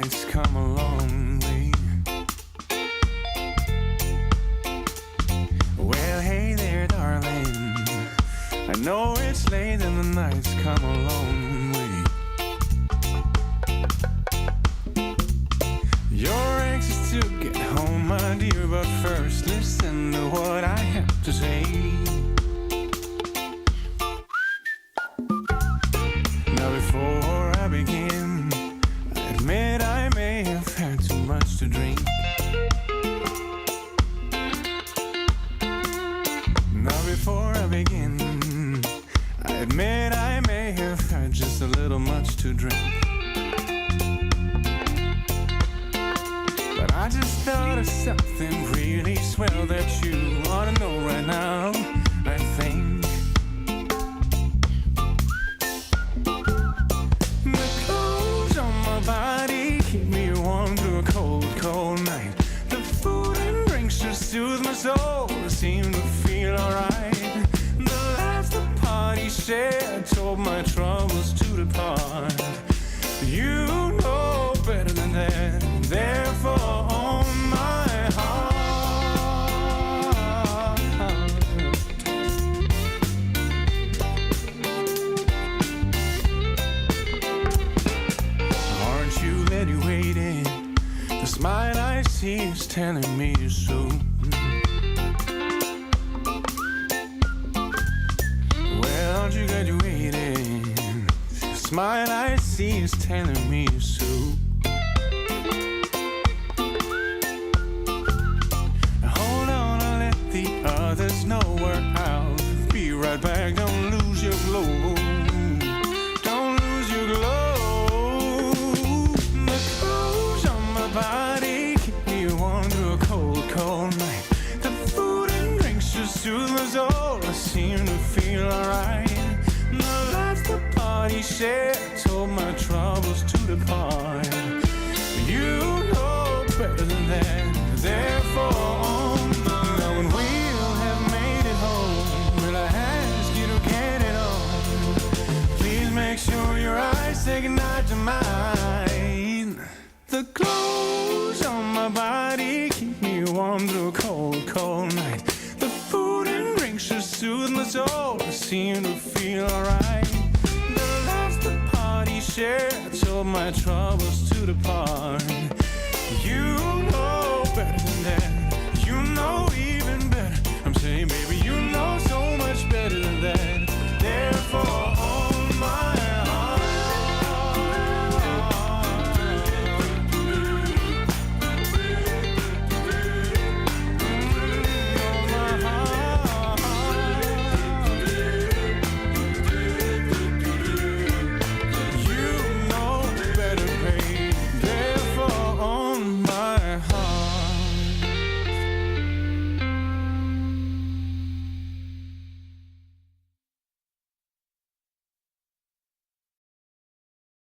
night's come a long way. Well, hey there, darling, I know it's late and the night's come a long way. You're anxious to get home, my dear, but first listen to what I have to say. Now before I begin, I admit I may have had too much to drink. Now before I begin, I admit I may have had just a little much to drink. But I just thought of something really swell that you ought to know right now, I think. The clothes on my body keep me warm through a cold, cold night. The food and drinks just soothe my soul, seem to feel alright. The laughs the party shared told my troubles to depart. You know better than that, therefore on my heart. Aren't you lady waiting? The smile I see is telling me you're soon. Well, aren't you graduating? The smile I see is telling me you're soon. Others know we're out. Be right back, don't lose your glow. Don't lose your glow. The clothes on my body keep me warm through a cold, cold night. The food and drinks just soothe my soul, I seem to feel alright. The laughs the party shared told my troubles to depart. You know better than that, therefore now when we make sure your eyes say goodnight to mine. The clothes on my body keep me warm through a cold, cold night. The food and drinks just soothe my soul, I seem to feel alright. The laughs the party shared told my troubles to depart.